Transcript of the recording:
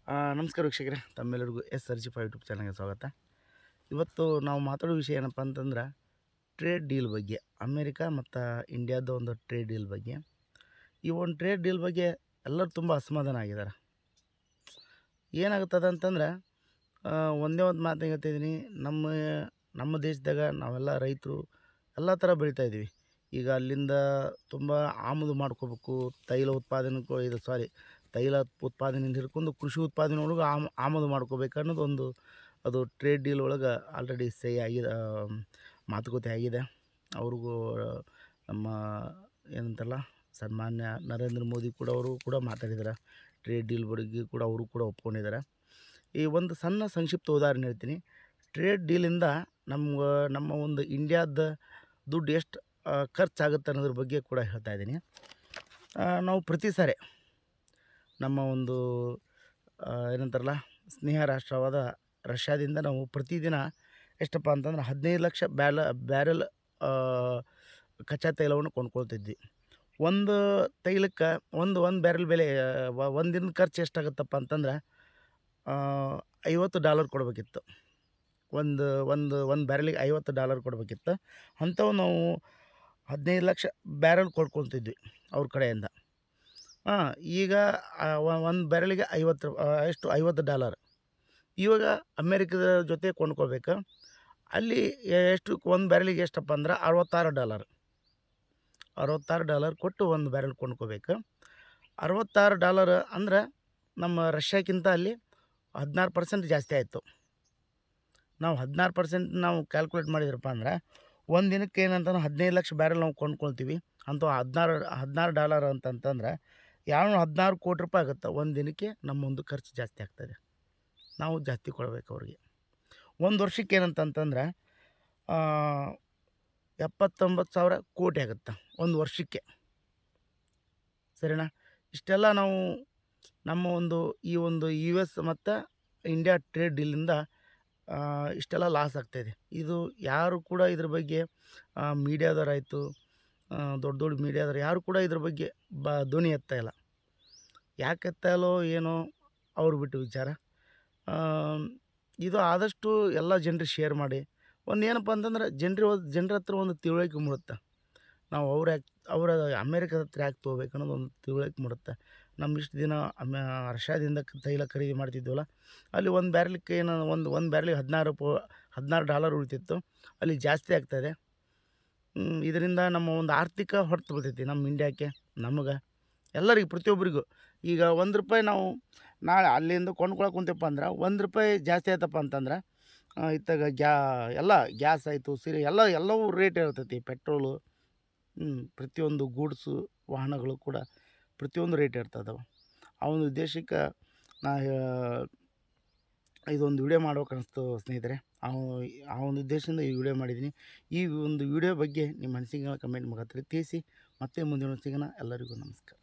ನಮಸ್ಕಾರ ವೀಕ್ಷಕರೇ, ತಮ್ಮೆಲ್ಲರಿಗೂ SRG5 ಯೂಟ್ಯೂಬ್ ಚಾನಲ್ಗೆ ಸ್ವಾಗತ. ಇವತ್ತು ನಾವು ಮಾತಾಡೋ ವಿಷಯ ಏನಪ್ಪ ಅಂತಂದ್ರೆ ಟ್ರೇಡ್ ಡೀಲ್ ಬಗ್ಗೆ, ಅಮೇರಿಕಾ ಮತ್ತು ಇಂಡಿಯಾದ ಒಂದು ಟ್ರೇಡ್ ಡೀಲ್ ಬಗ್ಗೆ. ಈ ಒಂದು ಟ್ರೇಡ್ ಡೀಲ್ ಬಗ್ಗೆ ಎಲ್ಲರೂ ತುಂಬ ಅಸಮಾಧಾನ ಆಗಿದ್ದಾರೆ. ಏನಾಗುತ್ತದೆ ಅಂತಂದ್ರೆ ಒಂದೇ ಒಂದು ಮಾತು ಹೇಳ್ತಿದ್ದೀನಿ, ನಮ್ಮ ನಮ್ಮ ದೇಶದಾಗ ನಾವೆಲ್ಲ ರೈತರು ಎಲ್ಲ ಥರ ಬೆಳೀತಾ ಇದ್ದೀವಿ. ಈಗ ಅಲ್ಲಿಂದ ತುಂಬ ಆಮದು ಮಾಡ್ಕೋಬೇಕು, ತೈಲ ಉತ್ಪಾದನೆಗೂ ತೈಲ ಉತ್ಪಾದನೆಯಿಂದ ಹಿಡ್ಕೊಂಡು ಕೃಷಿ ಉತ್ಪಾದನೆವರೆಗೂ ಆಮದು ಮಾಡ್ಕೋಬೇಕು ಅನ್ನೋದೊಂದು ಅದು ಟ್ರೇಡ್ ಡೀಲ್ ಒಳಗೆ ಆಲ್ರೆಡಿ ಸಹಿ ಆಗಿದೆ, ಮಾತುಕತೆ ಆಗಿದೆ. ಅವ್ರಿಗೂ ನಮ್ಮ ಏನಂತಲ್ಲ ಸನ್ಮಾನ್ಯ ನರೇಂದ್ರ ಮೋದಿ ಕೂಡ ಅವರು ಕೂಡ ಮಾತಾಡಿದ್ದಾರೆ. ಟ್ರೇಡ್ ಡೀಲ್ ಬಗ್ಗೆ ಕೂಡ ಅವರು ಕೂಡ ಒಪ್ಕೊಂಡಿದ್ದಾರೆ. ಈ ಒಂದು ಸಣ್ಣ ಸಂಕ್ಷಿಪ್ತ ಉದಾಹರಣೆ ಹೇಳ್ತೀನಿ. ಟ್ರೇಡ್ ಡೀಲಿಂದ ನಮ್ಮ ಒಂದು ಇಂಡಿಯಾದ ದುಡ್ಡು ಎಷ್ಟು ಖರ್ಚಾಗುತ್ತೆ ಅನ್ನೋದ್ರ ಬಗ್ಗೆ ಕೂಡ ಹೇಳ್ತಾ ಇದ್ದೀನಿ. ನಾವು ಪ್ರತಿ ಸಾರಿ ನಮ್ಮ ಒಂದು ಏನಂತಾರಲ್ಲ ಸ್ನೇಹ ರಾಷ್ಟ್ರವಾದ ರಷ್ಯಾದಿಂದ ನಾವು ಪ್ರತಿದಿನ ಎಷ್ಟಪ್ಪ ಅಂತಂದ್ರೆ 15 ಲಕ್ಷ ಬ್ಯಾರೆಲ್ ಕಚ್ಚಾ ತೈಲವನ್ನು ಕೊಂಡ್ಕೊಳ್ತಿದ್ವಿ. ಒಂದು ತೈಲಕ್ಕೆ ಒಂದು ಬ್ಯಾರೆಲ್ ಬೆಲೆ ಒಂದು ದಿನದ ಖರ್ಚು ಎಷ್ಟಾಗುತ್ತಪ್ಪ ಅಂತಂದ್ರೆ $50 ಕೊಡಬೇಕಿತ್ತು. ಒಂದು ಬ್ಯಾರೆಲಿಗೆ $50 ಕೊಡಬೇಕಿತ್ತು. ಅಂಥವು ನಾವು 15 ಲಕ್ಷ ಬ್ಯಾರೆಲ್ ಕೊಂಡ್ಕೊಳ್ತಿದ್ವಿ ಅವ್ರ ಕಡೆಯಿಂದ. ಈಗ ಒಂದು ಬ್ಯಾರೆಲಿಗೆ $50. ಇವಾಗ ಅಮೇರಿಕದ ಜೊತೆ ಕೊಂಡ್ಕೊಳ್ಬೇಕು. ಅಲ್ಲಿ ಎಷ್ಟು ಒಂದು ಬ್ಯಾರೆಲಿಗೆ ಎಷ್ಟಪ್ಪ ಅಂದ್ರೆ $66. $66 ಕೊಟ್ಟು ಒಂದು ಬ್ಯಾರೆಲ್ ಕೊಂಡ್ಕೋಬೇಕು. $66 ಅಂದ್ರೆ ನಮ್ಮ ರಷ್ಯಾಕ್ಕಿಂತ ಅಲ್ಲಿ 16% ಜಾಸ್ತಿ ಆಯಿತು. ನಾವು 16% ನಾವು ಕ್ಯಾಲ್ಕುಲೇಟ್ ಮಾಡಿದ್ರಪ್ಪ ಅಂದ್ರೆ ಒಂದು ದಿನಕ್ಕೆ ಏನಂತಂದ್ರೆ 15 ಲಕ್ಷ ಬ್ಯಾರೆಲ್ ನಾವು ಕೊಂಡ್ಕೊಳ್ತೀವಿ. ಅಂಥವು $16 ಅಂತಂತಂದ್ರೆ 16 ಕೋಟಿ ರೂಪಾಯಿ ಆಗುತ್ತೆ. ಒಂದು ದಿನಕ್ಕೆ ನಮ್ಮೊಂದು ಖರ್ಚು ಜಾಸ್ತಿ ಆಗ್ತದೆ. ನಾವು ಜಾಸ್ತಿ ಕೊಡಬೇಕು ಅವ್ರಿಗೆ. ಒಂದು ವರ್ಷಕ್ಕೆ ಏನಂತಂತಂದ್ರೆ 79,000 ಕೋಟಿ ಆಗುತ್ತೆ ಒಂದು ವರ್ಷಕ್ಕೆ. ಸರಿನಾ? ಇಷ್ಟೆಲ್ಲ ನಾವು ನಮ್ಮ ಒಂದು ಈ ಒಂದು US ಮತ್ತು ಇಂಡಿಯಾ ಟ್ರೇಡ್ ಡೀಲಿಂದ ಇಷ್ಟೆಲ್ಲ ಲಾಸ್ ಆಗ್ತಾಯಿದೆ. ಇದು ಯಾರು ಕೂಡ ಇದ್ರ ಬಗ್ಗೆ ಮೀಡಿಯಾದವರಾಯಿತು, ದೊಡ್ಡ ದೊಡ್ಡ ಮೀಡಿಯಾದವ್ರು ಯಾರು ಕೂಡ ಇದ್ರ ಬಗ್ಗೆ ಧ್ವನಿ ಎತ್ತಾ ಇಲ್ಲ. ಯಾಕೆ ಎತ್ತಾ ಇಲ್ಲೋ ಏನೋ ಅವ್ರು ಬಿಟ್ಟು ವಿಚಾರ. ಇದು ಆದಷ್ಟು ಎಲ್ಲ ಜನರಿಗೆ ಶೇರ್ ಮಾಡಿ. ಒಂದು ಏನಪ್ಪ ಅಂತಂದ್ರೆ ಜನರ ಹತ್ರ ಒಂದು ತಿಳುವಳಿಕೆ ಮೂಡುತ್ತೆ. ನಾವು ಅವರ ಅಮೇರಿಕದ ಹತ್ರ ಯಾಕೆ ತೊಗೋಬೇಕು ಅನ್ನೋದು ಒಂದು ತಿಳುವಳಿಕೆ ಮೂಡುತ್ತೆ. ನಮ್ಮ ಇಷ್ಟು ದಿನ ರಷ್ಯಾದಿಂದ ತೈಲ ಖರೀದಿ ಮಾಡ್ತಿದ್ವಲ್ಲ, ಅಲ್ಲಿ ಒಂದು ಬ್ಯಾರೆಲ್ಗೆ ಒಂದು ಬ್ಯಾರೆಲಿಗೆ $16 ಉಳಿತಿತ್ತು. ಅಲ್ಲಿ ಜಾಸ್ತಿ ಆಗ್ತಾಯಿದೆ. ಇದರಿಂದ ನಮ್ಮ ಒಂದು ಆರ್ಥಿಕ ಹೊಡೆತ ಬೀಳ್ತೈತಿ ನಮ್ಮ ಇಂಡಿಯಾಕ್ಕೆ, ನಮಗೆ, ಎಲ್ಲರಿಗೆ, ಪ್ರತಿಯೊಬ್ಬರಿಗೂ. ಈಗ ₹1 ನಾವು ನಾಳೆ ಅಲ್ಲಿಂದ ಕೊಂಡ್ಕೊಳಕ್ಕೆ ಕುಂತಪ್ಪ ಅಂದ್ರೆ ₹1 ಜಾಸ್ತಿ ಆಯ್ತಪ್ಪ ಅಂತಂದ್ರೆ ಇತ್ತಾಗ ಎಲ್ಲ ಗ್ಯಾಸ್ ಆಯಿತು, ಸೀರೆ ಎಲ್ಲವೂ ರೇಟ್ ಇರ್ತೈತಿ. ಪೆಟ್ರೋಲು, ಪ್ರತಿಯೊಂದು ಗೂಡ್ಸು ವಾಹನಗಳು ಕೂಡ ಪ್ರತಿಯೊಂದು ರೇಟ್ ಇರ್ತದವು. ಆ ಒಂದು ಉದ್ದೇಶಕ್ಕೆ ನಾ ಇದೊಂದು ವಿಡಿಯೋ ಮಾಡ್ಬೇಕು ಅನಿಸ್ತು ಸ್ನೇಹಿತರೆ. ಆ ಒಂದು ಉದ್ದೇಶದಿಂದ ಈ ವಿಡಿಯೋ ಮಾಡಿದ್ದೀನಿ. ಈ ಒಂದು ವಿಡಿಯೋ ಬಗ್ಗೆ ನಿಮ್ಮ ಅನಿಸಿಕೆಗಳನ್ನ ಕಮೆಂಟ್ ಮುಖಾಂತರ ತಿಳಿಸಿ. ಮತ್ತೆ ಮುಂದಿನ ಸಿಗೋಣ. ಎಲ್ಲರಿಗೂ ನಮಸ್ಕಾರ.